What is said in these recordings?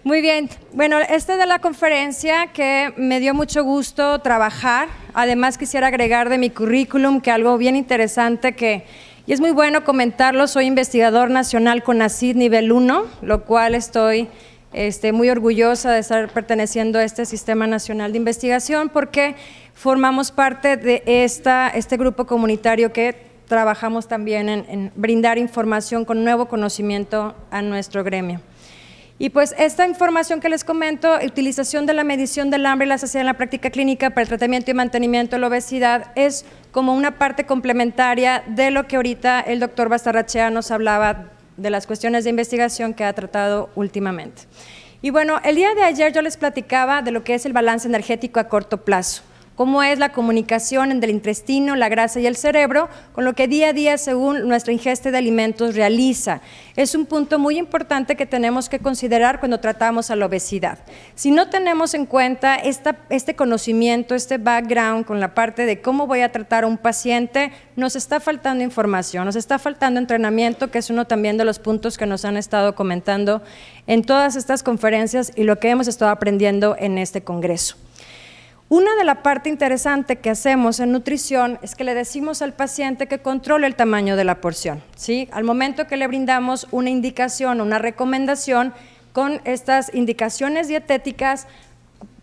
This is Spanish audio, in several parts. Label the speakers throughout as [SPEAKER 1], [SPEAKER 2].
[SPEAKER 1] Muy bien. Bueno, esta es de la conferencia que me dio mucho gusto trabajar. Además, quisiera agregar de mi currículum que algo bien interesante y es muy bueno comentarlo. Soy investigador nacional CONACYT nivel 1, lo cual estoy muy orgullosa de estar perteneciendo a este Sistema Nacional de Investigación porque formamos parte de este grupo comunitario que trabajamos también en brindar información con nuevo conocimiento a nuestro gremio. Y pues esta información que les comento, utilización de la medición del hambre y la saciedad en la práctica clínica para el tratamiento y mantenimiento de la obesidad es como una parte complementaria de lo que ahorita el doctor Bastarrachea nos hablaba de las cuestiones de investigación que ha tratado últimamente. Y bueno, el día de ayer yo les platicaba de lo que es el balance energético a corto plazo, cómo es la comunicación entre el intestino, la grasa y el cerebro, con lo que día a día, según nuestra ingesta de alimentos, realiza. Es un punto muy importante que tenemos que considerar cuando tratamos a la obesidad. Si no tenemos en cuenta este conocimiento, este background con la parte de cómo voy a tratar a un paciente, nos está faltando información, nos está faltando entrenamiento, que es uno también de los puntos que nos han estado comentando en todas estas conferencias y lo que hemos estado aprendiendo en este congreso. Una de la parte interesante que hacemos en nutrición es que le decimos al paciente que controle el tamaño de la porción, ¿sí? Al momento que le brindamos una indicación, una recomendación con estas indicaciones dietéticas,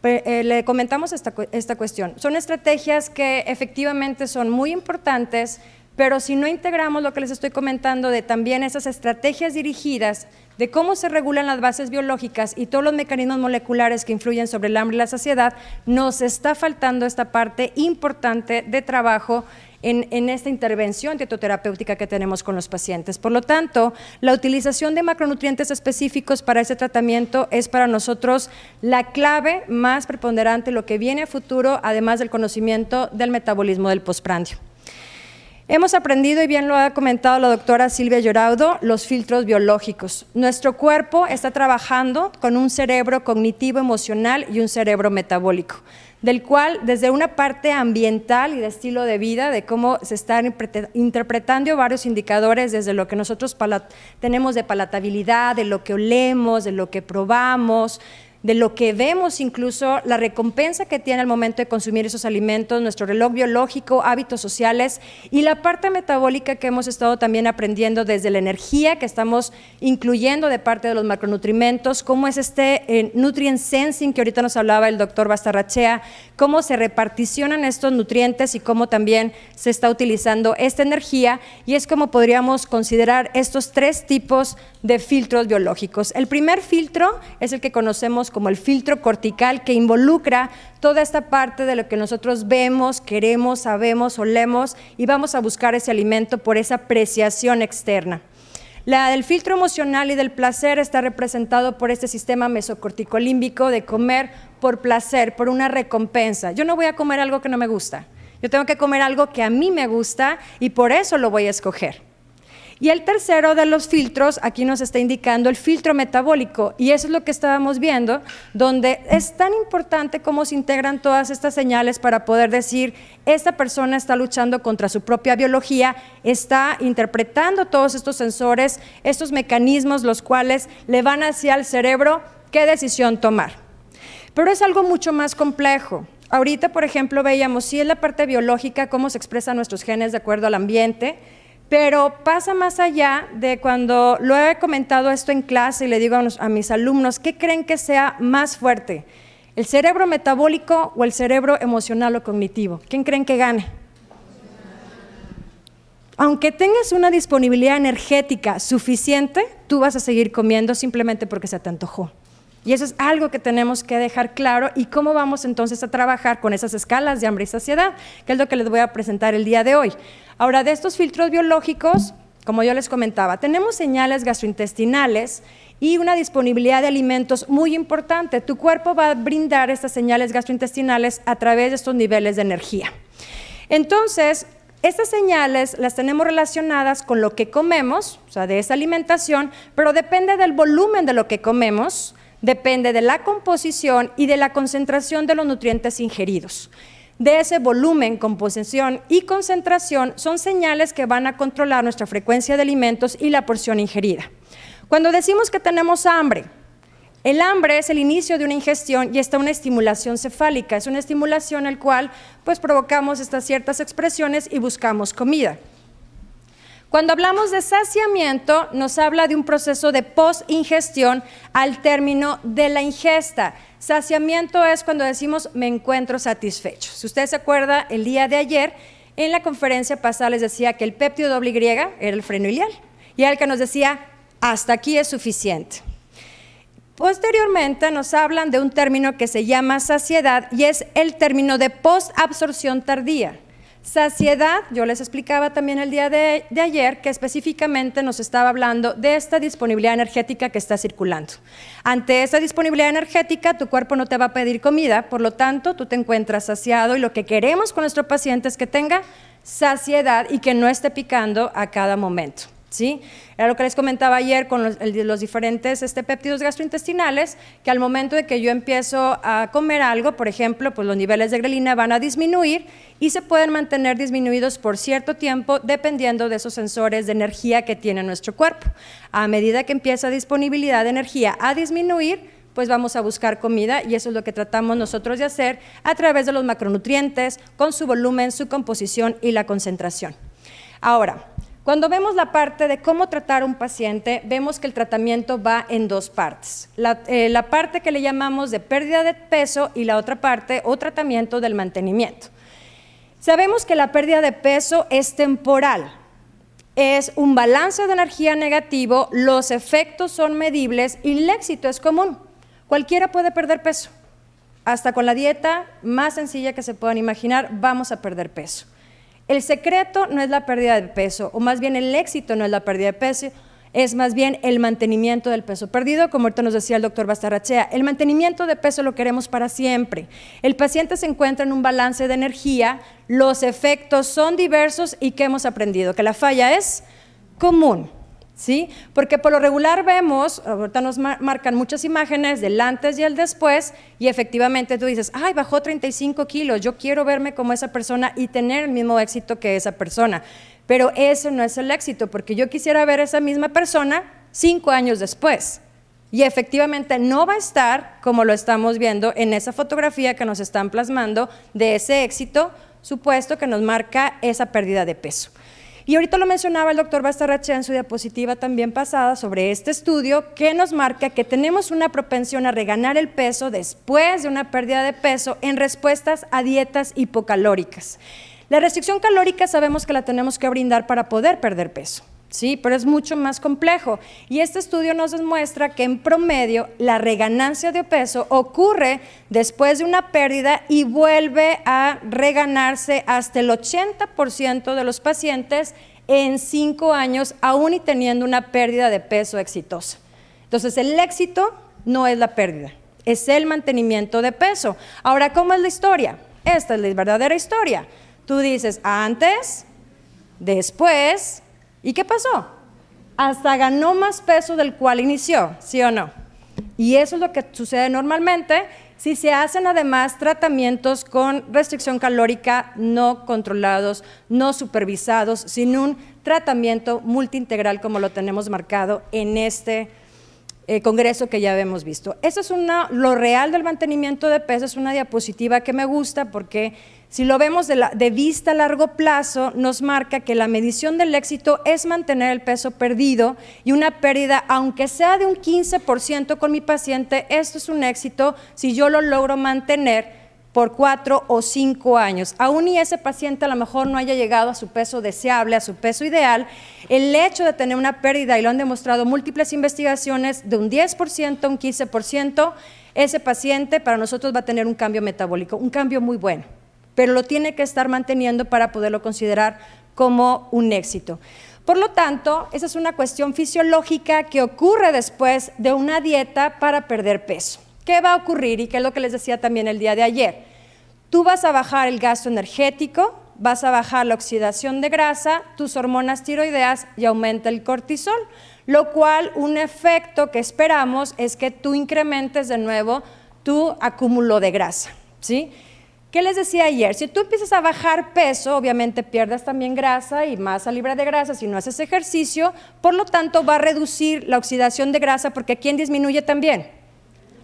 [SPEAKER 1] le comentamos esta cuestión. Son estrategias que efectivamente son muy importantes, pero si no integramos lo que les estoy comentando de también esas estrategias dirigidas de cómo se regulan las bases biológicas y todos los mecanismos moleculares que influyen sobre el hambre y la saciedad, nos está faltando esta parte importante de trabajo en esta intervención dietoterapéutica que tenemos con los pacientes. Por lo tanto, la utilización de macronutrientes específicos para ese tratamiento es para nosotros la clave más preponderante, lo que viene a futuro, además del conocimiento del metabolismo del postprandio. Hemos aprendido, y bien lo ha comentado la doctora Silvia Lloraudo, los filtros biológicos. Nuestro cuerpo está trabajando con un cerebro cognitivo emocional y un cerebro metabólico, del cual desde una parte ambiental y de estilo de vida, de cómo se están interpretando varios indicadores desde lo que nosotros tenemos de palatabilidad, de lo que olemos, de lo que probamos, de lo que vemos, incluso la recompensa que tiene al momento de consumir esos alimentos, nuestro reloj biológico, hábitos sociales y la parte metabólica que hemos estado también aprendiendo desde la energía que estamos incluyendo de parte de los macronutrimentos, cómo es nutrient sensing que ahorita nos hablaba el doctor Bastarrachea, cómo se reparticionan estos nutrientes y cómo también se está utilizando esta energía, y es como podríamos considerar estos tres tipos de filtros biológicos. El primer filtro es el que conocemos como el filtro cortical, que involucra toda esta parte de lo que nosotros vemos, queremos, sabemos, olemos y vamos a buscar ese alimento por esa apreciación externa. La del filtro emocional y del placer está representado por este sistema mesocorticolímbico de comer por placer, por una recompensa. Yo no voy a comer algo que no me gusta, yo tengo que comer algo que a mí me gusta y por eso lo voy a escoger. Y el tercero de los filtros, aquí nos está indicando el filtro metabólico, y eso es lo que estábamos viendo, donde es tan importante cómo se integran todas estas señales para poder decir, esta persona está luchando contra su propia biología, está interpretando todos estos sensores, estos mecanismos, los cuales le van hacia el cerebro, qué decisión tomar. Pero es algo mucho más complejo. Ahorita, por ejemplo, veíamos, sí es la parte biológica, cómo se expresan nuestros genes de acuerdo al ambiente, pero pasa más allá de cuando lo he comentado esto en clase y le digo a mis alumnos, ¿qué creen que sea más fuerte? ¿El cerebro metabólico o el cerebro emocional o cognitivo? ¿Quién creen que gane? Aunque tengas una disponibilidad energética suficiente, tú vas a seguir comiendo simplemente porque se te antojó. Y eso es algo que tenemos que dejar claro, y cómo vamos entonces a trabajar con esas escalas de hambre y saciedad, que es lo que les voy a presentar el día de hoy. Ahora, de estos filtros biológicos, como yo les comentaba, tenemos señales gastrointestinales y una disponibilidad de alimentos muy importante. Tu cuerpo va a brindar estas señales gastrointestinales a través de estos niveles de energía. Entonces, estas señales las tenemos relacionadas con lo que comemos, o sea, de esa alimentación, pero depende del volumen de lo que comemos, depende de la composición y de la concentración de los nutrientes ingeridos. De ese volumen, composición y concentración son señales que van a controlar nuestra frecuencia de alimentos y la porción ingerida. Cuando decimos que tenemos hambre, El hambre es el inicio de una ingestión y está una estimulación cefálica. Es una estimulación en la cual pues, provocamos estas ciertas expresiones y buscamos comida. Cuando hablamos de saciamiento, nos habla de un proceso de post-ingestión al término de la ingesta. Saciamiento es cuando decimos me encuentro satisfecho. Si usted se acuerda, el día de ayer, en la conferencia pasada les decía que el péptido Y era el freno ilial y era el que nos decía hasta aquí es suficiente. Posteriormente nos hablan de un término que se llama saciedad y es el término de postabsorción tardía. Saciedad, yo les explicaba también el día de ayer que específicamente nos estaba hablando de esta disponibilidad energética que está circulando. Ante esa disponibilidad energética, tu cuerpo no te va a pedir comida, por lo tanto, tú te encuentras saciado y lo que queremos con nuestro paciente es que tenga saciedad y que no esté picando a cada momento. ¿Sí? Era lo que les comentaba ayer con los diferentes péptidos gastrointestinales, que al momento de que yo empiezo a comer algo, por ejemplo, pues los niveles de grelina van a disminuir y se pueden mantener disminuidos por cierto tiempo dependiendo de esos sensores de energía que tiene nuestro cuerpo. A medida que empieza disponibilidad de energía a disminuir, pues vamos a buscar comida y eso es lo que tratamos nosotros de hacer a través de los macronutrientes, con su volumen, su composición y la concentración. Ahora, cuando vemos la parte de cómo tratar a un paciente, vemos que el tratamiento va en dos partes. La parte que le llamamos de pérdida de peso y la otra parte, o tratamiento del mantenimiento. Sabemos que la pérdida de peso es temporal, es un balance de energía negativo, los efectos son medibles y el éxito es común. Cualquiera puede perder peso, hasta con la dieta más sencilla que se puedan imaginar, vamos a perder peso. El secreto no es la pérdida de peso, o más bien el éxito no es la pérdida de peso, es más bien el mantenimiento del peso perdido, como ahorita nos decía el doctor Bastarrachea. El mantenimiento de peso lo queremos para siempre. El paciente se encuentra en un balance de energía, los efectos son diversos y ¿qué hemos aprendido? Que la falla es común. ¿Sí? Porque por lo regular vemos, ahorita nos marcan muchas imágenes del antes y el después y efectivamente tú dices, ay, bajó 35 kilos, yo quiero verme como esa persona y tener el mismo éxito que esa persona, pero ese no es el éxito porque yo quisiera ver a esa misma persona 5 años después y efectivamente no va a estar como lo estamos viendo en esa fotografía que nos están plasmando de ese éxito supuesto que nos marca esa pérdida de peso. Y ahorita lo mencionaba el doctor Bastarrachea en su diapositiva también pasada sobre este estudio que nos marca que tenemos una propensión a reganar el peso después de una pérdida de peso en respuestas a dietas hipocalóricas. La restricción calórica sabemos que la tenemos que brindar para poder perder peso. Sí, pero es mucho más complejo y este estudio nos demuestra que en promedio la reganancia de peso ocurre después de una pérdida y vuelve a reganarse hasta el 80% de los pacientes en 5 años, aún y teniendo una pérdida de peso exitosa. Entonces el éxito no es la pérdida, es el mantenimiento de peso. Ahora, ¿cómo es la historia? Esta es la verdadera historia. Tú dices antes, después. ¿Y qué pasó? Hasta ganó más peso del cual inició, ¿sí o no? Y eso es lo que sucede normalmente si se hacen además tratamientos con restricción calórica no controlados, no supervisados, sin un tratamiento multiintegral como lo tenemos marcado en este congreso que ya hemos visto. Eso es lo real del mantenimiento de peso, es una diapositiva que me gusta porque si lo vemos de vista a largo plazo, nos marca que la medición del éxito es mantener el peso perdido y una pérdida, aunque sea de un 15% con mi paciente, esto es un éxito si yo lo logro mantener por 4 o 5 años. Aún y ese paciente a lo mejor no haya llegado a su peso deseable, a su peso ideal, el hecho de tener una pérdida, y lo han demostrado múltiples investigaciones, de un 10%, un 15%, ese paciente para nosotros va a tener un cambio metabólico, un cambio muy bueno, pero lo tiene que estar manteniendo para poderlo considerar como un éxito. Por lo tanto, esa es una cuestión fisiológica que ocurre después de una dieta para perder peso. ¿Qué va a ocurrir? Y qué es lo que les decía también el día de ayer. Tú vas a bajar el gasto energético, vas a bajar la oxidación de grasa, tus hormonas tiroideas y aumenta el cortisol, lo cual un efecto que esperamos es que tú incrementes de nuevo tu acúmulo de grasa, ¿sí? ¿Qué les decía ayer? Si tú empiezas a bajar peso, obviamente pierdes también grasa y masa libre de grasa si no haces ejercicio, por lo tanto va a reducir la oxidación de grasa porque ¿quién disminuye también?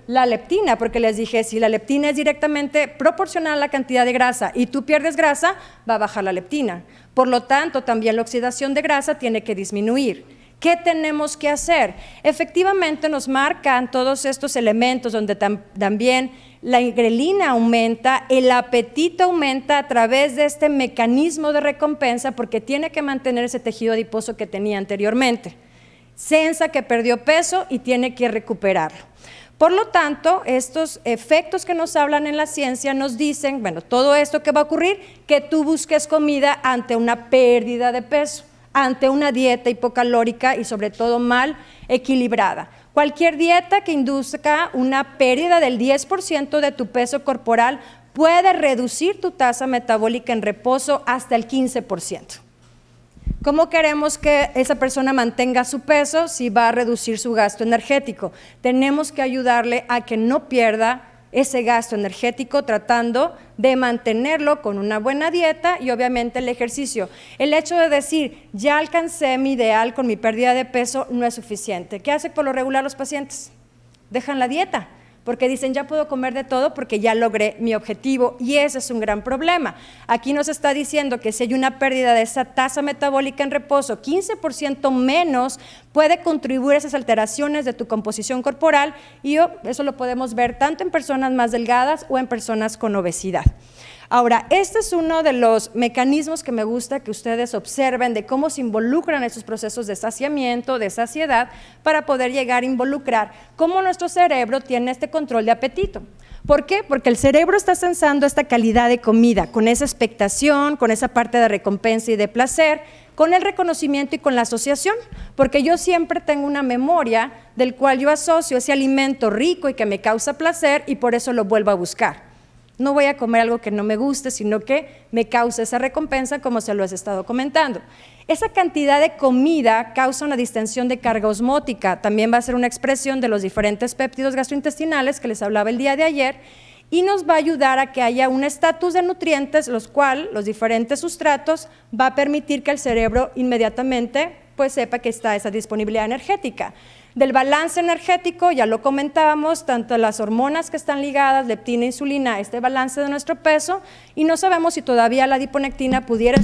[SPEAKER 1] la leptina, porque les dije, si la leptina es directamente proporcional a la cantidad de grasa y tú pierdes grasa, va a bajar la leptina. Por lo tanto, también la oxidación de grasa tiene que disminuir. ¿Qué tenemos que hacer? Efectivamente nos marcan todos estos elementos donde también la grelina aumenta, el apetito aumenta a través de este mecanismo de recompensa porque tiene que mantener ese tejido adiposo que tenía anteriormente. Sensa que perdió peso y tiene que recuperarlo. Por lo tanto, estos efectos que nos hablan en la ciencia nos dicen, bueno, todo esto que va a ocurrir, que tú busques comida ante una pérdida de peso, ante una dieta hipocalórica y sobre todo mal equilibrada. Cualquier dieta que induzca una pérdida del 10% de tu peso corporal puede reducir tu tasa metabólica en reposo hasta el 15%. ¿Cómo queremos que esa persona mantenga su peso si va a reducir su gasto energético? Tenemos que ayudarle a que no pierda ese gasto energético tratando de mantenerlo con una buena dieta y obviamente el ejercicio. El hecho de decir, ya alcancé mi ideal con mi pérdida de peso no es suficiente. ¿Qué hacen por lo regular los pacientes? Dejan la dieta, porque dicen, ya puedo comer de todo porque ya logré mi objetivo y ese es un gran problema. Aquí nos está diciendo que si hay una pérdida de esa tasa metabólica en reposo, 15% menos puede contribuir a esas alteraciones de tu composición corporal y eso lo podemos ver tanto en personas más delgadas o en personas con obesidad. Ahora, este es uno de los mecanismos que me gusta que ustedes observen de cómo se involucran esos procesos de saciamiento, de saciedad, para poder llegar a involucrar cómo nuestro cerebro tiene este control de apetito. ¿Por qué? Porque el cerebro está sensando esta calidad de comida, con esa expectación, con esa parte de recompensa y de placer, con el reconocimiento y con la asociación, porque yo siempre tengo una memoria del cual yo asocio ese alimento rico y que me causa placer y por eso lo vuelvo a buscar. No voy a comer algo que no me guste, sino que me cause esa recompensa, como se lo he estado comentando. Esa cantidad de comida causa una distensión de carga osmótica. También va a ser una expresión de los diferentes péptidos gastrointestinales que les hablaba el día de ayer y nos va a ayudar a que haya un estatus de nutrientes, los cuales los diferentes sustratos va a permitir que el cerebro inmediatamente pues sepa que está esa disponibilidad energética. Del balance energético, ya lo comentábamos, tanto las hormonas que están ligadas, leptina e insulina, este balance de nuestro peso, y no sabemos si todavía la adiponectina pudiera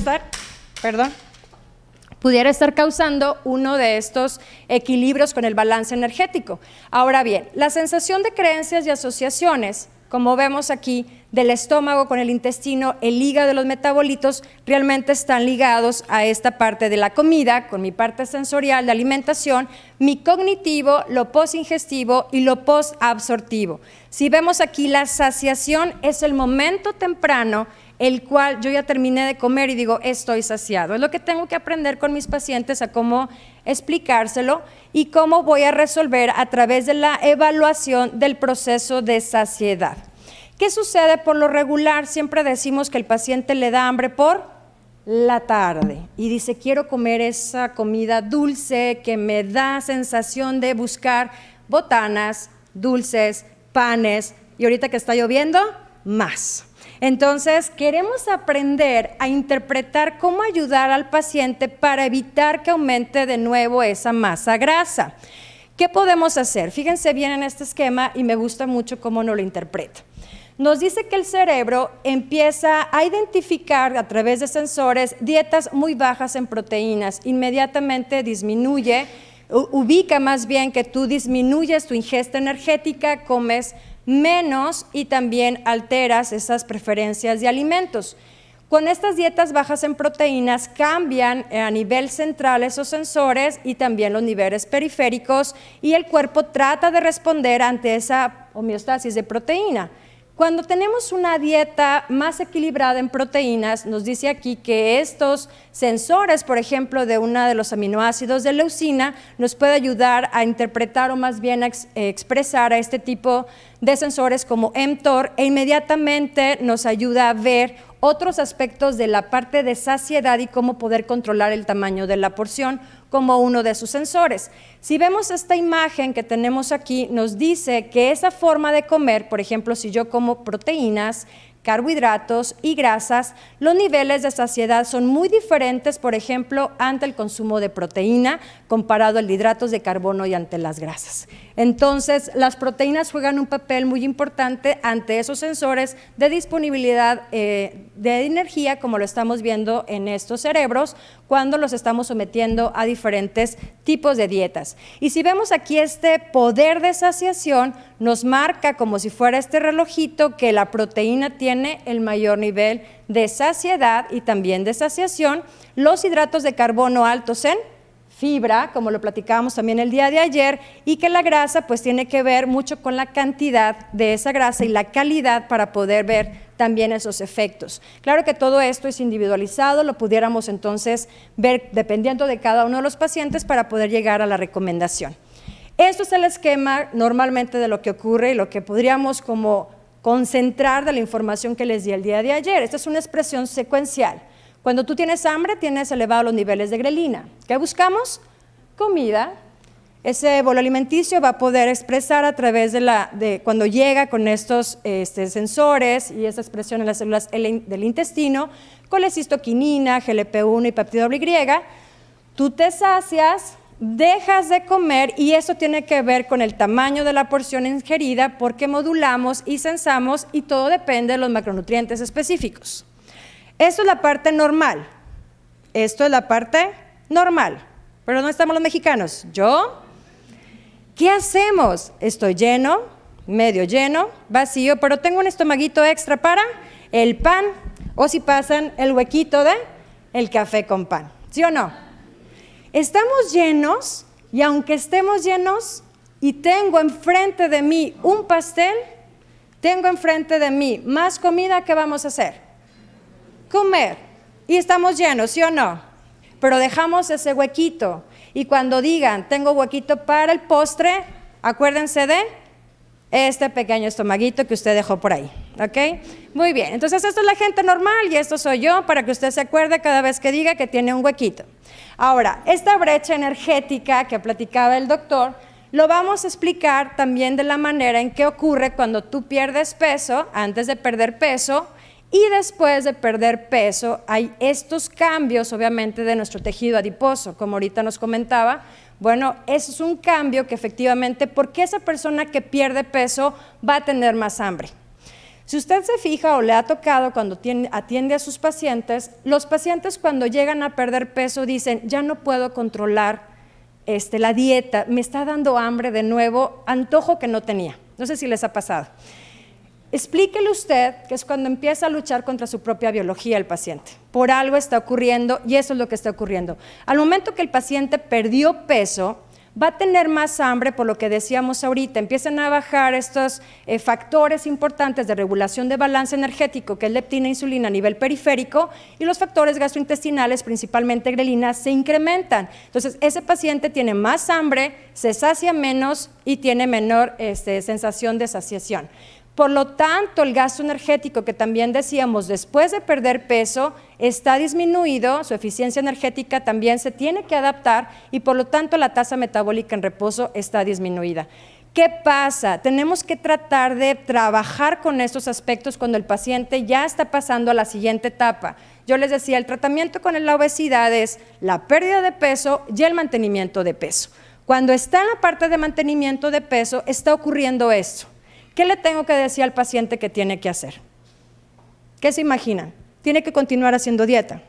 [SPEAKER 1] estar causando uno de estos equilibrios con el balance energético. Ahora bien, la sensación de creencias y asociaciones, como vemos aquí, del estómago con el intestino, el hígado, los metabolitos, realmente están ligados a esta parte de la comida, con mi parte sensorial de alimentación, mi cognitivo, lo posingestivo y lo posabsortivo. Si vemos aquí, la saciación es el momento temprano el cual yo ya terminé de comer y digo, estoy saciado. Es lo que tengo que aprender con mis pacientes a cómo explicárselo y cómo voy a resolver a través de la evaluación del proceso de saciedad. ¿Qué sucede por lo regular? Siempre decimos que el paciente le da hambre por la tarde y dice, quiero comer esa comida dulce que me da sensación de buscar botanas, dulces, panes y ahorita que está lloviendo, más. Entonces, queremos aprender a interpretar cómo ayudar al paciente para evitar que aumente de nuevo esa masa grasa. ¿Qué podemos hacer? Fíjense bien en este esquema y me gusta mucho cómo nos lo interpreta. Nos dice que el cerebro empieza a identificar a través de sensores dietas muy bajas en proteínas, inmediatamente disminuye, ubica más bien que tú disminuyes tu ingesta energética, comes menos y también alteras esas preferencias de alimentos. Con estas dietas bajas en proteínas cambian a nivel central esos sensores y también los niveles periféricos y el cuerpo trata de responder ante esa homeostasis de proteína. Cuando tenemos una dieta más equilibrada en proteínas, nos dice aquí que estos sensores, por ejemplo, de uno de los aminoácidos de leucina, nos puede ayudar a interpretar o más bien a expresar a este tipo de sensores como mTOR e inmediatamente nos ayuda a ver otros aspectos de la parte de saciedad y cómo poder controlar el tamaño de la porción como uno de sus sensores. Si vemos esta imagen que tenemos aquí, nos dice que esa forma de comer, por ejemplo, si yo como proteínas, carbohidratos y grasas, los niveles de saciedad son muy diferentes, por ejemplo, ante el consumo de proteína comparado al hidratos de carbono y ante las grasas. Entonces, las proteínas juegan un papel muy importante ante esos sensores de disponibilidad de energía, como lo estamos viendo en estos cerebros, cuando los estamos sometiendo a diferentes tipos de dietas. Y si vemos aquí este poder de saciación, nos marca como si fuera este relojito que la proteína tiene el mayor nivel de saciedad y también de saciación. Los hidratos de carbono altos en fibra, como lo platicábamos también el día de ayer, y que la grasa pues tiene que ver mucho con la cantidad de esa grasa y la calidad para poder ver también esos efectos. Claro que todo esto es individualizado, lo pudiéramos entonces ver dependiendo de cada uno de los pacientes para poder llegar a la recomendación. Esto es el esquema normalmente de lo que ocurre y lo que podríamos como concentrar de la información que les di el día de ayer. Esta es una expresión secuencial. Cuando tú tienes hambre, tienes elevados los niveles de grelina. ¿Qué buscamos? Comida. Ese bolo alimenticio va a poder expresar a través de cuando llega con estos sensores y esa expresión en las células del intestino, colecistoquinina, GLP-1 y péptido Y. Tú te sacias, dejas de comer y eso tiene que ver con el tamaño de la porción ingerida porque modulamos y sensamos y todo depende de los macronutrientes específicos. Esto es la parte normal. Esto es la parte normal. Pero ¿dónde estamos los mexicanos? ¿Yo? ¿Qué hacemos? Estoy lleno, medio lleno, vacío, pero tengo un estomaguito extra para el pan o si pasan el huequito de el café con pan. ¿Sí o no? Estamos llenos y aunque estemos llenos y tengo enfrente de mí un pastel, tengo enfrente de mí más comida, ¿qué vamos a hacer? Comer. Y estamos llenos, ¿sí o no? Pero dejamos ese huequito. Y cuando digan, tengo huequito para el postre, acuérdense de este pequeño estomaguito que usted dejó por ahí. ¿Ok? Muy bien. Entonces, esto es la gente normal y esto soy yo para que usted se acuerde cada vez que diga que tiene un huequito. Ahora, esta brecha energética que platicaba el doctor, lo vamos a explicar también de la manera en que ocurre cuando tú pierdes peso, antes de perder peso, y después de perder peso, hay estos cambios, obviamente, de nuestro tejido adiposo, como ahorita nos comentaba. Bueno, eso es un cambio que efectivamente, porque esa persona que pierde peso va a tener más hambre. Si usted se fija o le ha tocado cuando atiende a sus pacientes, los pacientes cuando llegan a perder peso dicen, ya no puedo controlar la dieta, me está dando hambre de nuevo, antojo que no tenía. No sé si les ha pasado. Explíquele usted que es cuando empieza a luchar contra su propia biología el paciente. Por algo está ocurriendo y eso es lo que está ocurriendo. Al momento que el paciente perdió peso, va a tener más hambre, por lo que decíamos ahorita. Empiezan a bajar estos factores importantes de regulación de balance energético, que es leptina e insulina a nivel periférico, y los factores gastrointestinales, principalmente grelina, se incrementan. Entonces, ese paciente tiene más hambre, se sacia menos y tiene menor sensación de saciación. Por lo tanto, el gasto energético que también decíamos, después de perder peso, está disminuido, su eficiencia energética también se tiene que adaptar y por lo tanto la tasa metabólica en reposo está disminuida. ¿Qué pasa? Tenemos que tratar de trabajar con estos aspectos cuando el paciente ya está pasando a la siguiente etapa. Yo les decía, el tratamiento con la obesidad es la pérdida de peso y el mantenimiento de peso. Cuando está en la parte de mantenimiento de peso, está ocurriendo esto. ¿Qué le tengo que decir al paciente que tiene que hacer? ¿Qué se imaginan? Tiene que continuar haciendo dieta.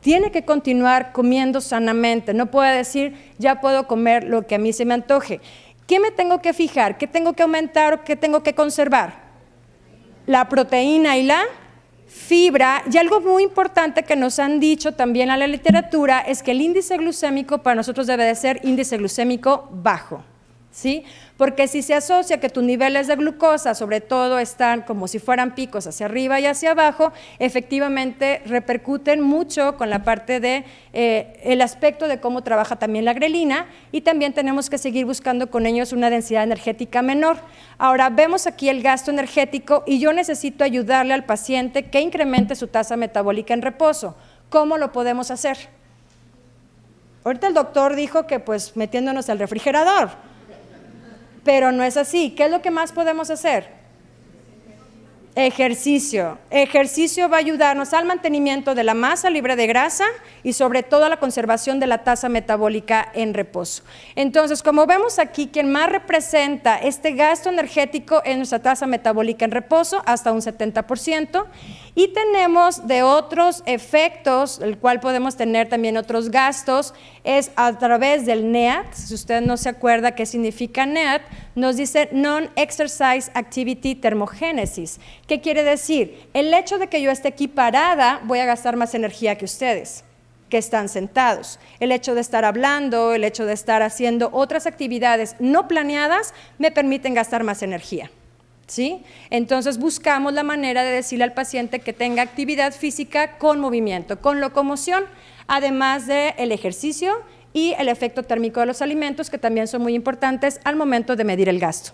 [SPEAKER 1] Tiene que continuar comiendo sanamente. No puede decir, ya puedo comer lo que a mí se me antoje. ¿Qué me tengo que fijar? ¿Qué tengo que aumentar o qué tengo que conservar? La proteína y la fibra. Y algo muy importante que nos han dicho también a la literatura es que el índice glucémico para nosotros debe de ser índice glucémico bajo. ¿Sí? Porque si se asocia que tus niveles de glucosa sobre todo están como si fueran picos hacia arriba y hacia abajo, efectivamente repercuten mucho con la parte de el aspecto de cómo trabaja también la grelina y también tenemos que seguir buscando con ellos una densidad energética menor. Ahora vemos aquí el gasto energético y yo necesito ayudarle al paciente que incremente su tasa metabólica en reposo. ¿Cómo lo podemos hacer? Ahorita el doctor dijo que pues metiéndonos al refrigerador. Pero no es así. ¿Qué es lo que más podemos hacer? Ejercicio. Ejercicio va a ayudarnos al mantenimiento de la masa libre de grasa y sobre todo a la conservación de la tasa metabólica en reposo. Entonces, como vemos aquí, quien más representa este gasto energético es nuestra tasa metabólica en reposo, hasta un 70%. Y tenemos de otros efectos, el cual podemos tener también otros gastos, es a través del NEAT. Si usted no se acuerda qué significa NEAT, nos dice Non-Exercise Activity Thermogenesis. ¿Qué quiere decir? El hecho de que yo esté aquí parada, voy a gastar más energía que ustedes, que están sentados. El hecho de estar hablando, el hecho de estar haciendo otras actividades no planeadas, me permiten gastar más energía. ¿Sí? Entonces buscamos la manera de decirle al paciente que tenga actividad física con movimiento, con locomoción, además del ejercicio y el efecto térmico de los alimentos, que también son muy importantes al momento de medir el gasto.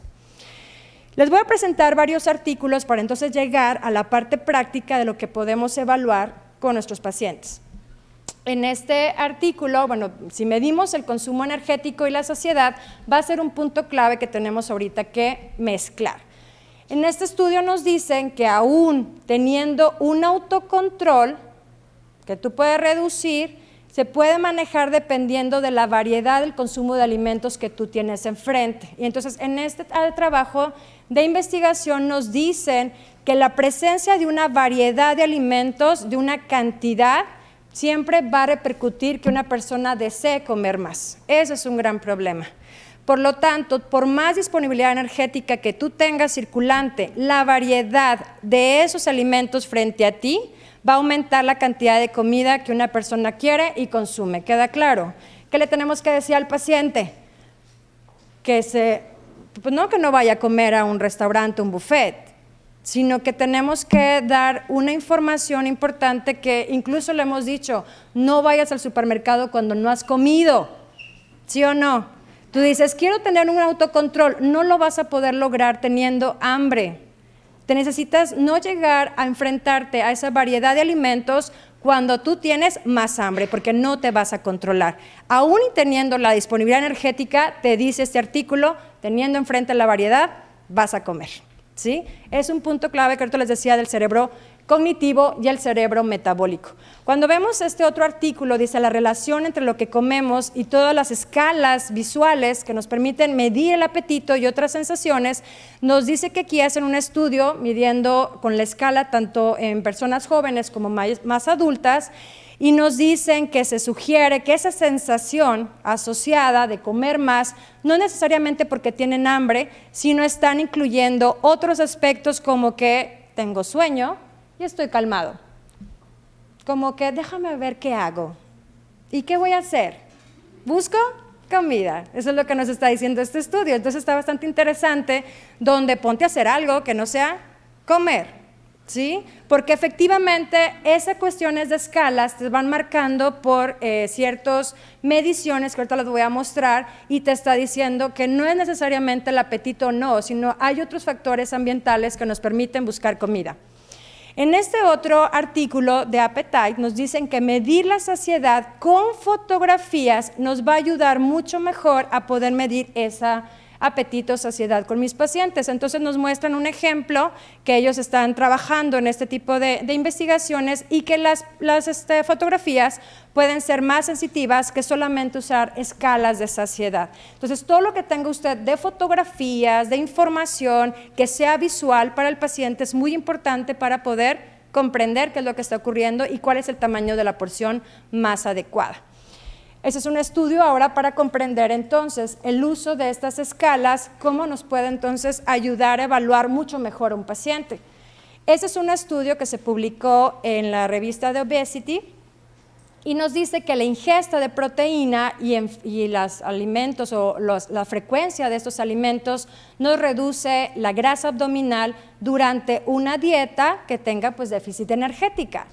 [SPEAKER 1] Les voy a presentar varios artículos para entonces llegar a la parte práctica de lo que podemos evaluar con nuestros pacientes. En este artículo, bueno, si medimos el consumo energético y la saciedad, va a ser un punto clave que tenemos ahorita que mezclar. En este estudio nos dicen que aún teniendo un autocontrol que tú puedes reducir, se puede manejar dependiendo de la variedad del consumo de alimentos que tú tienes enfrente. Y entonces en este trabajo de investigación nos dicen que la presencia de una variedad de alimentos, de una cantidad, siempre va a repercutir que una persona desee comer más. Ese es un gran problema. Por lo tanto, por más disponibilidad energética que tú tengas circulante, la variedad de esos alimentos frente a ti va a aumentar la cantidad de comida que una persona quiere y consume. ¿Queda claro? ¿Qué le tenemos que decir al paciente? Pues no que no vaya a comer a un restaurante, un buffet, sino que tenemos que dar una información importante que incluso le hemos dicho, no vayas al supermercado cuando no has comido, ¿sí o no? Tú dices, quiero tener un autocontrol, no lo vas a poder lograr teniendo hambre. Te necesitas no llegar a enfrentarte a esa variedad de alimentos cuando tú tienes más hambre, porque no te vas a controlar. Aún teniendo la disponibilidad energética, te dice este artículo, teniendo enfrente la variedad, vas a comer. ¿Sí? Es un punto clave que ahorita les decía del cerebro cognitivo y el cerebro metabólico. Cuando vemos este otro artículo, dice la relación entre lo que comemos y todas las escalas visuales que nos permiten medir el apetito y otras sensaciones, nos dice que aquí hacen un estudio midiendo con la escala tanto en personas jóvenes como más adultas, y nos dicen que se sugiere que esa sensación asociada de comer más, no necesariamente porque tienen hambre, sino están incluyendo otros aspectos como que tengo sueño y estoy calmado. Como que déjame ver qué hago. ¿Y qué voy a hacer? ¿Busco? Comida. Eso es lo que nos está diciendo este estudio. Entonces está bastante interesante, donde ponte a hacer algo que no sea comer. ¿Sí? Porque efectivamente esas cuestiones de escalas te van marcando por ciertas mediciones que ahorita las voy a mostrar, y te está diciendo que no es necesariamente el apetito o no, sino hay otros factores ambientales que nos permiten buscar comida. En este otro artículo de Appetite nos dicen que medir la saciedad con fotografías nos va a ayudar mucho mejor a poder medir esa apetito, saciedad con mis pacientes. Entonces nos muestran un ejemplo que ellos están trabajando en este tipo de investigaciones, y que las fotografías pueden ser más sensitivas que solamente usar escalas de saciedad. Entonces todo lo que tenga usted de fotografías, de información que sea visual para el paciente es muy importante para poder comprender qué es lo que está ocurriendo y cuál es el tamaño de la porción más adecuada. Ese es un estudio ahora para comprender entonces el uso de estas escalas, cómo nos puede entonces ayudar a evaluar mucho mejor a un paciente. Ese es un estudio que se publicó en la revista de Obesity, y nos dice que la ingesta de proteína y los alimentos o la frecuencia de estos alimentos nos reduce la grasa abdominal durante una dieta que tenga pues déficit energética.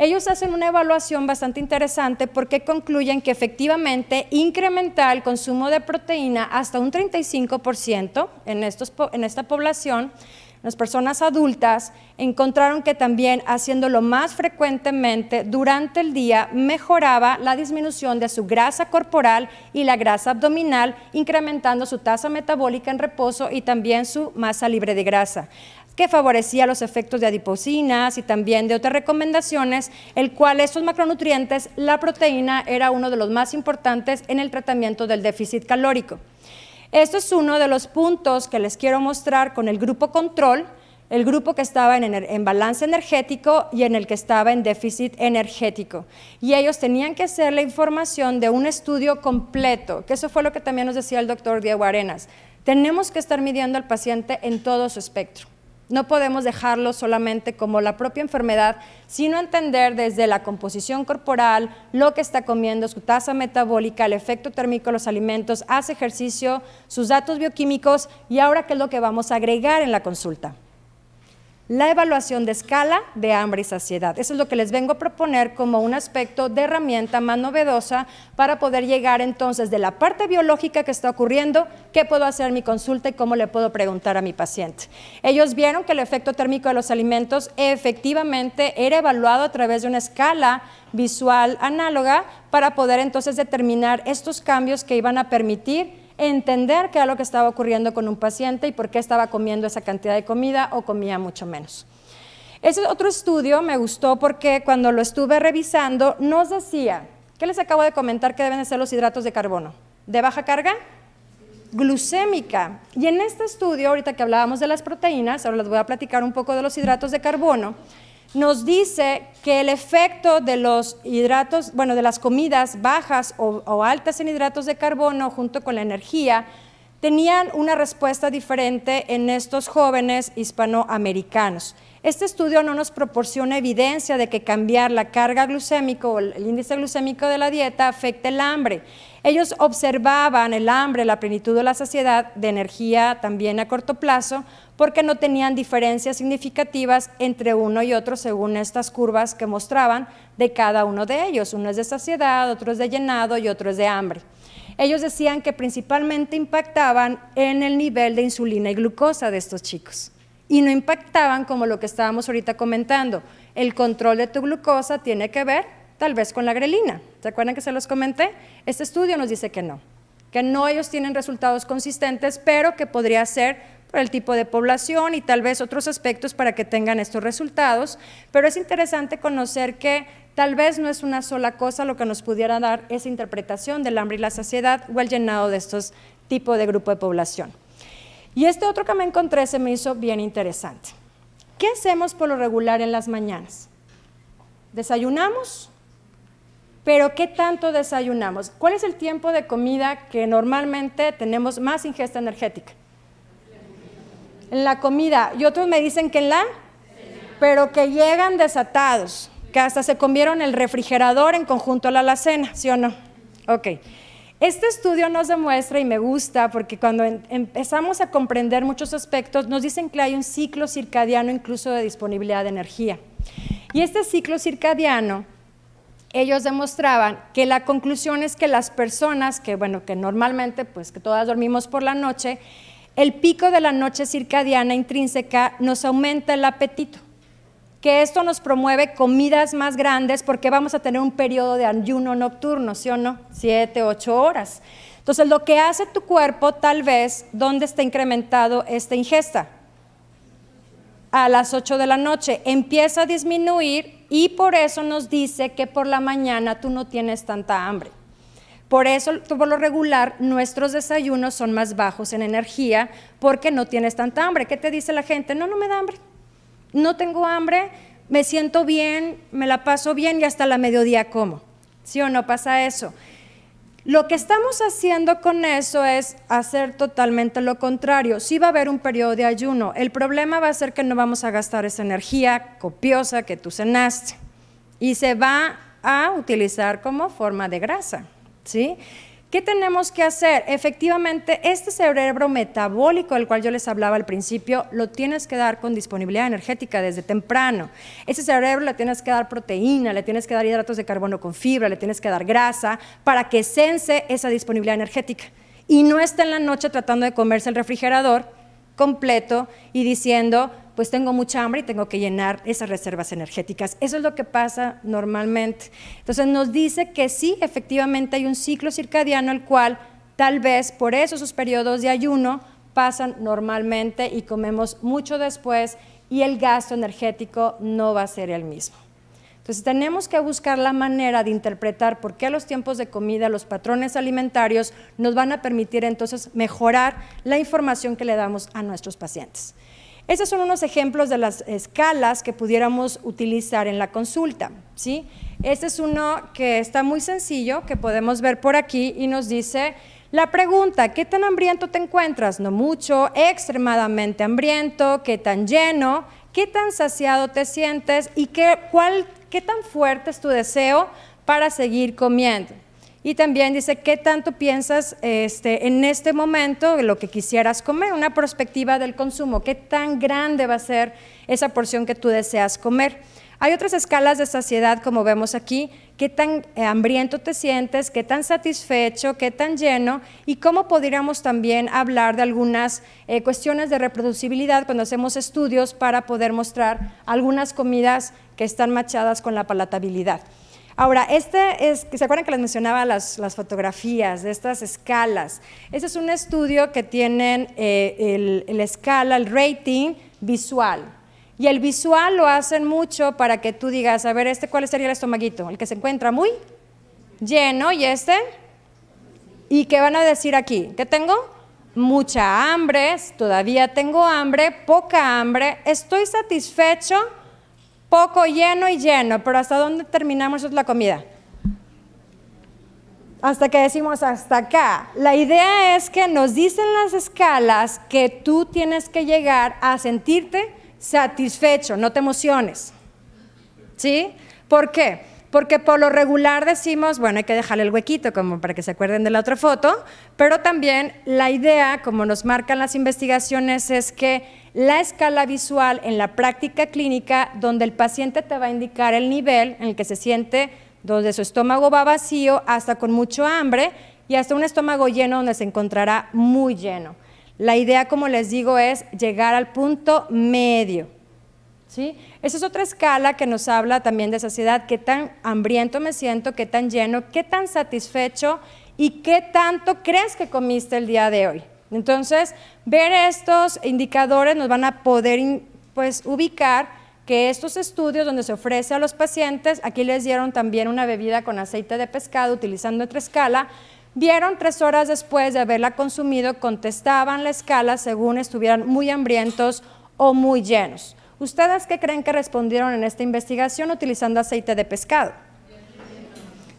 [SPEAKER 1] Ellos hacen una evaluación bastante interesante porque concluyen que efectivamente incrementa el consumo de proteína hasta un 35% en esta población. Las personas adultas encontraron que también haciéndolo más frecuentemente durante el día mejoraba la disminución de su grasa corporal y la grasa abdominal, incrementando su tasa metabólica en reposo y también su masa libre de grasa. que favorecía los efectos de adipocinas y también de otras recomendaciones, el cual estos macronutrientes, la proteína era uno de los más importantes en el tratamiento del déficit calórico. Esto es uno de los puntos que les quiero mostrar con el grupo control, el grupo que estaba en balance energético y en el que estaba en déficit energético. Y ellos tenían que hacer la información de un estudio completo, que eso fue lo que también nos decía el doctor Diego Arenas. Tenemos que estar midiendo al paciente en todo su espectro. No podemos dejarlo solamente como la propia enfermedad, sino entender desde la composición corporal, lo que está comiendo, su tasa metabólica, el efecto térmico de los alimentos, hace ejercicio, sus datos bioquímicos y ahora qué es lo que vamos a agregar en la consulta. La evaluación de escala de hambre y saciedad. Eso es lo que les vengo a proponer como un aspecto de herramienta más novedosa para poder llegar entonces de la parte biológica que está ocurriendo, qué puedo hacer en mi consulta y cómo le puedo preguntar a mi paciente. Ellos vieron que el efecto térmico de los alimentos efectivamente era evaluado a través de una escala visual análoga para poder entonces determinar estos cambios que iban a permitir entender qué era lo que estaba ocurriendo con un paciente y por qué estaba comiendo esa cantidad de comida o comía mucho menos. Ese otro estudio me gustó porque cuando lo estuve revisando nos decía, ¿qué les acabo de comentar que deben de ser los hidratos de carbono? ¿De baja carga? Glucémica. Y en este estudio, ahorita que hablábamos de las proteínas, ahora les voy a platicar un poco de los hidratos de carbono, nos dice que el efecto de los hidratos, bueno, de las comidas bajas o altas en hidratos de carbono junto con la energía, tenían una respuesta diferente en estos jóvenes hispanoamericanos. Este estudio no nos proporciona evidencia de que cambiar la carga glucémica o el índice glucémico de la dieta afecte el hambre. Ellos observaban el hambre, la plenitud o la saciedad de energía también a corto plazo, porque no tenían diferencias significativas entre uno y otro según estas curvas que mostraban de cada uno de ellos. Uno es de saciedad, otro es de llenado y otro es de hambre. Ellos decían que principalmente impactaban en el nivel de insulina y glucosa de estos chicos y no impactaban como lo que estábamos ahorita comentando. El control de tu glucosa tiene que ver tal vez con la grelina. ¿Se acuerdan que se los comenté? Este estudio nos dice que no ellos tienen resultados consistentes, pero que podría ser por el tipo de población y tal vez otros aspectos para que tengan estos resultados, pero es interesante conocer que tal vez no es una sola cosa lo que nos pudiera dar esa interpretación del hambre y la saciedad o el llenado de estos tipos de grupo de población. Y este otro que me encontré se me hizo bien interesante. ¿Qué hacemos por lo regular en las mañanas? ¿Desayunamos? ¿Pero qué tanto desayunamos? ¿Cuál es el tiempo de comida que normalmente tenemos más ingesta energética? En la comida, y otros me dicen que en la, pero que llegan desatados, que hasta se comieron el refrigerador en conjunto a la alacena, ¿sí o no? Ok. Este estudio nos demuestra, y me gusta, porque cuando empezamos a comprender muchos aspectos, nos dicen que hay un ciclo circadiano incluso de disponibilidad de energía. Y este ciclo circadiano, ellos demostraban que la conclusión es que las personas, que normalmente, pues que todas dormimos por la noche, el pico de la noche circadiana intrínseca nos aumenta el apetito, que esto nos promueve comidas más grandes porque vamos a tener un periodo de ayuno nocturno, ¿sí o no? 7, 8 horas. Entonces, lo que hace tu cuerpo, tal vez, ¿dónde está incrementado esta ingesta? A las 8 de la noche, empieza a disminuir y por eso nos dice que por la mañana tú no tienes tanta hambre. Por eso, por lo regular, nuestros desayunos son más bajos en energía porque no tienes tanta hambre. ¿Qué te dice la gente? No me da hambre. No tengo hambre, me siento bien, me la paso bien y hasta la mediodía como. ¿Sí o no pasa eso? Lo que estamos haciendo con eso es hacer totalmente lo contrario. Sí va a haber un periodo de ayuno. El problema va a ser que no vamos a gastar esa energía copiosa que tú cenaste y se va a utilizar como forma de grasa. ¿Sí? ¿Qué tenemos que hacer? Efectivamente, este cerebro metabólico del cual yo les hablaba al principio, lo tienes que dar con disponibilidad energética desde temprano. Ese cerebro le tienes que dar proteína, le tienes que dar hidratos de carbono con fibra, le tienes que dar grasa para que sense esa disponibilidad energética y no esté en la noche tratando de comerse el refrigerador completo y diciendo, pues tengo mucha hambre y tengo que llenar esas reservas energéticas. Eso es lo que pasa normalmente. Entonces nos dice que sí, efectivamente hay un ciclo circadiano el cual tal vez por eso sus periodos de ayuno pasan normalmente y comemos mucho después y el gasto energético no va a ser el mismo. Entonces tenemos que buscar la manera de interpretar por qué los tiempos de comida, los patrones alimentarios nos van a permitir entonces mejorar la información que le damos a nuestros pacientes. Esos son unos ejemplos de las escalas que pudiéramos utilizar en la consulta, ¿sí? Este es uno que está muy sencillo, que podemos ver por aquí y nos dice la pregunta: ¿qué tan hambriento te encuentras? No mucho, extremadamente hambriento, ¿qué tan lleno? ¿Qué tan saciado te sientes? ¿Y qué tan fuerte es tu deseo para seguir comiendo? Y también dice, ¿qué tanto piensas en este momento lo que quisieras comer? Una perspectiva del consumo, ¿qué tan grande va a ser esa porción que tú deseas comer? Hay otras escalas de saciedad, como vemos aquí, qué tan hambriento te sientes, qué tan satisfecho, qué tan lleno, y cómo podríamos también hablar de algunas cuestiones de reproducibilidad cuando hacemos estudios para poder mostrar algunas comidas que están machadas con la palatabilidad. Ahora, ¿se acuerdan que les mencionaba las fotografías de estas escalas? Este es un estudio que tienen la escala, el rating visual. Y el visual lo hacen mucho para que tú digas, a ver, ¿cuál sería el estomaguito? El que se encuentra muy lleno, ¿y este? ¿Y qué van a decir aquí? ¿Qué tengo? Mucha hambre, todavía tengo hambre, poca hambre, estoy satisfecho, poco lleno y lleno, pero ¿hasta dónde terminamos la comida? Hasta que decimos hasta acá. La idea es que nos dicen las escalas que tú tienes que llegar a sentirte satisfecho, no te emociones, ¿sí? ¿Por qué? Porque por lo regular decimos, bueno, hay que dejarle el huequito como para que se acuerden de la otra foto, pero también la idea, como nos marcan las investigaciones, es que la escala visual en la práctica clínica, donde el paciente te va a indicar el nivel en el que se siente, donde su estómago va vacío hasta con mucho hambre y hasta un estómago lleno donde se encontrará muy lleno. La idea, como les digo, es llegar al punto medio, ¿sí? Esa es otra escala que nos habla también de saciedad, qué tan hambriento me siento, qué tan lleno, qué tan satisfecho y qué tanto crees que comiste el día de hoy. Entonces, ver estos indicadores nos van a poder ubicar que estos estudios donde se ofrece a los pacientes, aquí les dieron también una bebida con aceite de pescado utilizando otra escala, vieron 3 horas después de haberla consumido, contestaban la escala según estuvieran muy hambrientos o muy llenos. ¿Ustedes qué creen que respondieron en esta investigación utilizando aceite de pescado?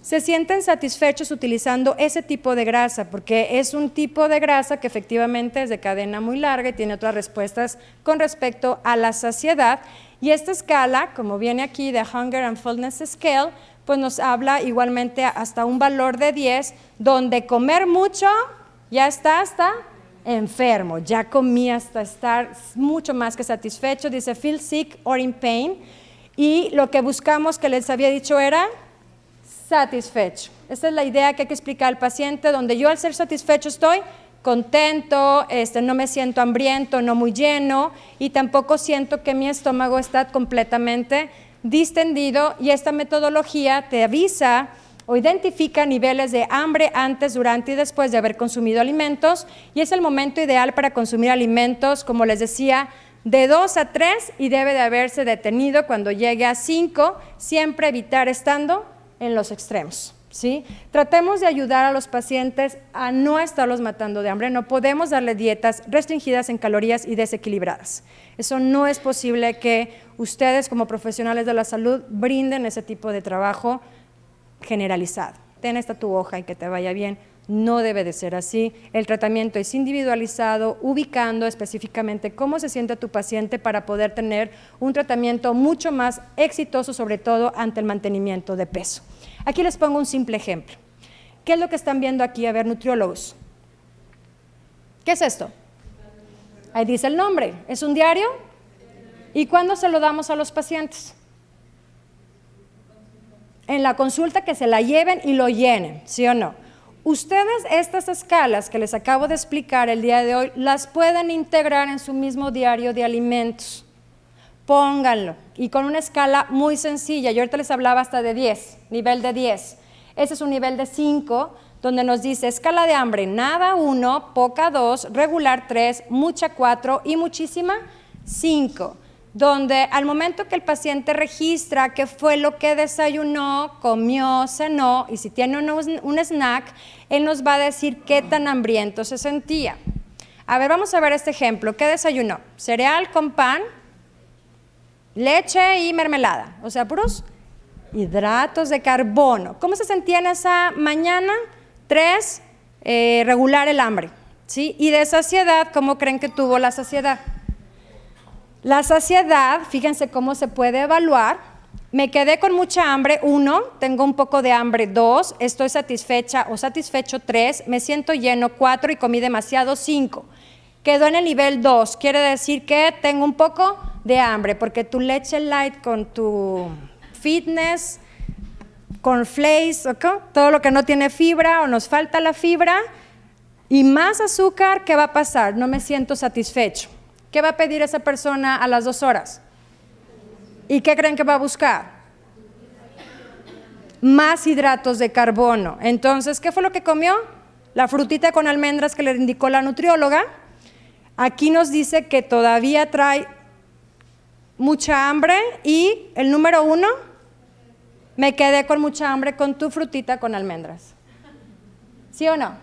[SPEAKER 1] Se sienten satisfechos utilizando ese tipo de grasa, porque es un tipo de grasa que efectivamente es de cadena muy larga y tiene otras respuestas con respecto a la saciedad. Y esta escala, como viene aquí de Hunger and Fullness Scale, pues nos habla igualmente hasta un valor de 10, donde comer mucho ya está hasta enfermo, ya comí hasta estar mucho más que satisfecho, dice feel sick or in pain, y lo que buscamos que les había dicho era satisfecho. Esta es la idea que hay que explicar al paciente, donde yo al ser satisfecho estoy contento, no me siento hambriento, no muy lleno, y tampoco siento que mi estómago está completamente distendido, y esta metodología te avisa o identifica niveles de hambre antes, durante y después de haber consumido alimentos, y es el momento ideal para consumir alimentos, como les decía, de 2 a 3, y debe de haberse detenido cuando llegue a 5, siempre evitar estando en los extremos, ¿sí? Tratemos de ayudar a los pacientes a no estarlos matando de hambre. No podemos darle dietas restringidas en calorías y desequilibradas. Eso no es posible que ustedes como profesionales de la salud brinden ese tipo de trabajo generalizado. Ten esta tu hoja y que te vaya bien. No debe de ser así. El tratamiento es individualizado, ubicando específicamente cómo se siente tu paciente para poder tener un tratamiento mucho más exitoso, sobre todo ante el mantenimiento de peso. Aquí les pongo un simple ejemplo. ¿Qué es lo que están viendo aquí? A ver, nutriólogos. ¿Qué es esto? Ahí dice el nombre. ¿Es un diario? ¿Y cuándo se lo damos a los pacientes? En la consulta, que se la lleven y lo llenen, ¿sí o no? Ustedes estas escalas que les acabo de explicar el día de hoy, las pueden integrar en su mismo diario de alimentos. Pónganlo, y con una escala muy sencilla. Yo ahorita les hablaba hasta de 10, nivel de 10. Ese es un nivel de 5, donde nos dice escala de hambre, nada 1, poca 2, regular 3, mucha 4 y muchísima 5, donde al momento que el paciente registra qué fue lo que desayunó, comió, cenó, y si tiene un snack, él nos va a decir qué tan hambriento se sentía. A ver, vamos a ver este ejemplo. ¿Qué desayunó? Cereal con pan, leche y mermelada, o sea, puros hidratos de carbono. ¿Cómo se sentía en esa mañana? 3, regular el hambre, ¿sí? Y de saciedad, ¿cómo creen que tuvo la saciedad? La saciedad, fíjense cómo se puede evaluar. Me quedé con mucha hambre, 1, tengo un poco de hambre, 2, estoy satisfecha o satisfecho, 3, me siento lleno, 4 y comí demasiado, 5. Quedó en el nivel 2, quiere decir que tengo un poco de hambre, porque tu leche light con tu fitness, con flakes, ¿okay? Todo lo que no tiene fibra o nos falta la fibra y más azúcar, ¿qué va a pasar? No me siento satisfecho. ¿Qué va a pedir esa persona a las 2 horas? ¿Y qué creen que va a buscar? Más hidratos de carbono. Entonces, ¿qué fue lo que comió? La frutita con almendras que le indicó la nutrióloga. Aquí nos dice que todavía trae mucha hambre y el número 1, me quedé con mucha hambre con tu frutita con almendras. ¿Sí o no?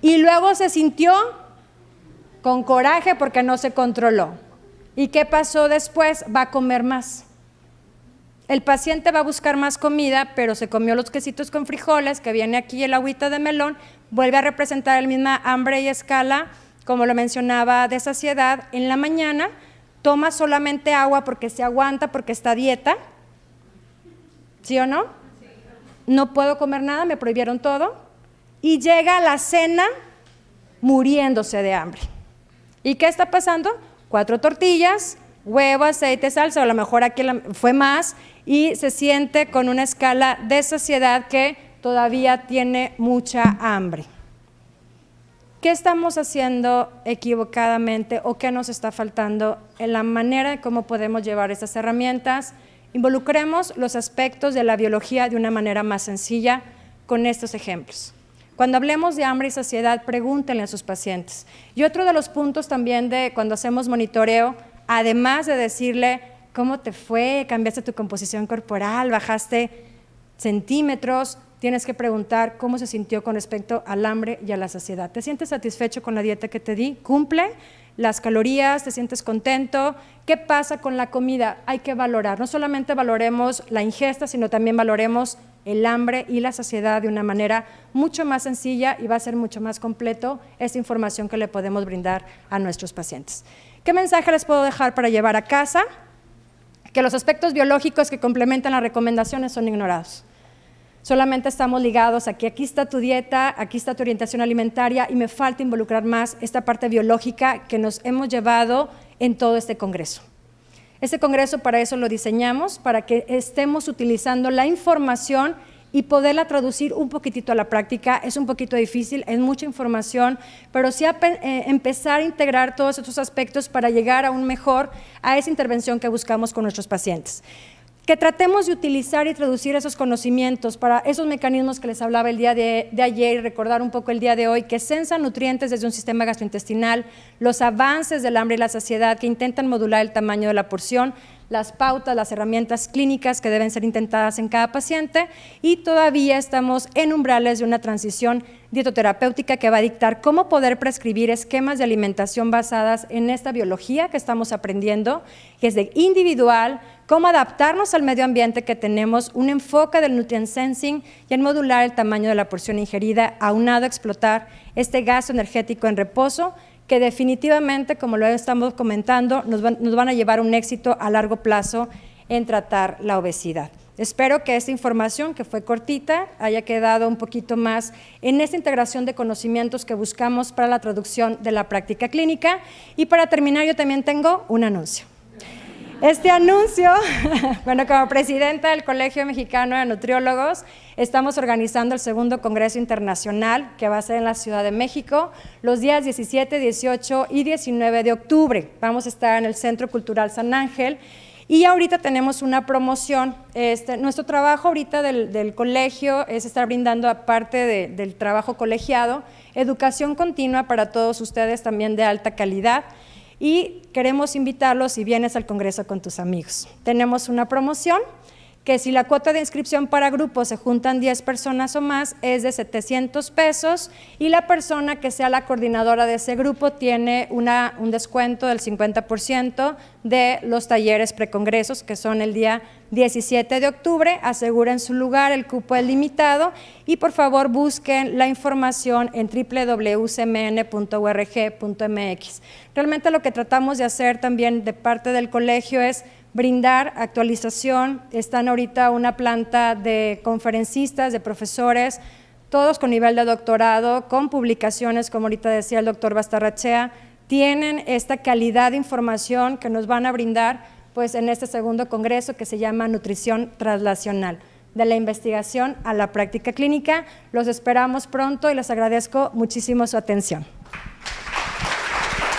[SPEAKER 1] Y luego se sintió con coraje porque no se controló. ¿Y qué pasó después? Va a comer más. El paciente va a buscar más comida, pero se comió los quesitos con frijoles, que viene aquí el agüita de melón, vuelve a representar el misma hambre y escala, como lo mencionaba, de saciedad. En la mañana toma solamente agua porque se aguanta, porque está a dieta. ¿Sí o no? No puedo comer nada, me prohibieron todo. Y llega a la cena muriéndose de hambre. ¿Y qué está pasando? 4 tortillas, huevo, aceite, salsa, o a lo mejor aquí fue más, y se siente con una escala de saciedad que todavía tiene mucha hambre. ¿Qué estamos haciendo equivocadamente o qué nos está faltando en la manera de cómo podemos llevar estas herramientas? Involucremos los aspectos de la biología de una manera más sencilla con estos ejemplos. Cuando hablemos de hambre y saciedad, pregúntenle a sus pacientes. Y otro de los puntos también de cuando hacemos monitoreo, además de decirle cómo te fue, cambiaste tu composición corporal, bajaste centímetros, tienes que preguntar cómo se sintió con respecto al hambre y a la saciedad. ¿Te sientes satisfecho con la dieta que te di? ¿Cumple las calorías? ¿Te sientes contento? ¿Qué pasa con la comida? Hay que valorar. No solamente valoremos la ingesta, sino también valoremos el hambre y la saciedad de una manera mucho más sencilla y va a ser mucho más completo esta información que le podemos brindar a nuestros pacientes. ¿Qué mensaje les puedo dejar para llevar a casa? Que los aspectos biológicos que complementan las recomendaciones son ignorados. Solamente estamos ligados a que aquí está tu dieta, aquí está tu orientación alimentaria y me falta involucrar más esta parte biológica que nos hemos llevado en todo este congreso. Este congreso para eso lo diseñamos, para que estemos utilizando la información y poderla traducir un poquitito a la práctica. Es un poquito difícil, es mucha información, pero sí empezar a integrar todos estos aspectos para llegar aún mejor a esa intervención que buscamos con nuestros pacientes. Que tratemos de utilizar y traducir esos conocimientos para esos mecanismos que les hablaba el día de ayer y recordar un poco el día de hoy, que censan nutrientes desde un sistema gastrointestinal, los avances del hambre y la saciedad que intentan modular el tamaño de la porción, las pautas, las herramientas clínicas que deben ser intentadas en cada paciente y todavía estamos en umbrales de una transición dietoterapéutica que va a dictar cómo poder prescribir esquemas de alimentación basadas en esta biología que estamos aprendiendo, que es de individual, cómo adaptarnos al medio ambiente que tenemos, un enfoque del nutrient sensing y en modular el tamaño de la porción ingerida, aunado a explotar este gasto energético en reposo, que definitivamente, como lo estamos comentando, nos van a llevar a un éxito a largo plazo en tratar la obesidad. Espero que esta información, que fue cortita, haya quedado un poquito más en esta integración de conocimientos que buscamos para la traducción de la práctica clínica. Y para terminar, yo también tengo un anuncio. Este anuncio, bueno, como presidenta del Colegio Mexicano de Nutriólogos, estamos organizando el segundo Congreso Internacional que va a ser en la Ciudad de México los días 17, 18 y 19 de octubre. Vamos a estar en el Centro Cultural San Ángel Y ahorita tenemos una promoción. Nuestro trabajo ahorita del colegio es estar brindando, aparte del trabajo colegiado, educación continua para todos ustedes también de alta calidad. Y queremos invitarlos si vienes al Congreso con tus amigos. Tenemos una promoción que si la cuota de inscripción para grupos se juntan 10 personas o más es de 700 pesos y la persona que sea la coordinadora de ese grupo tiene un descuento del 50% de los talleres precongresos, que son el día 17 de octubre. Aseguren su lugar, el cupo es limitado y por favor busquen la información en www.cmn.org.mx. Realmente lo que tratamos de hacer también de parte del colegio es brindar actualización. Están ahorita una planta de conferencistas, de profesores, todos con nivel de doctorado, con publicaciones, como ahorita decía el doctor Bastarrachea, tienen esta calidad de información que nos van a brindar pues, en este segundo congreso que se llama Nutrición Translacional, de la investigación a la práctica clínica. Los esperamos pronto y les agradezco muchísimo su atención.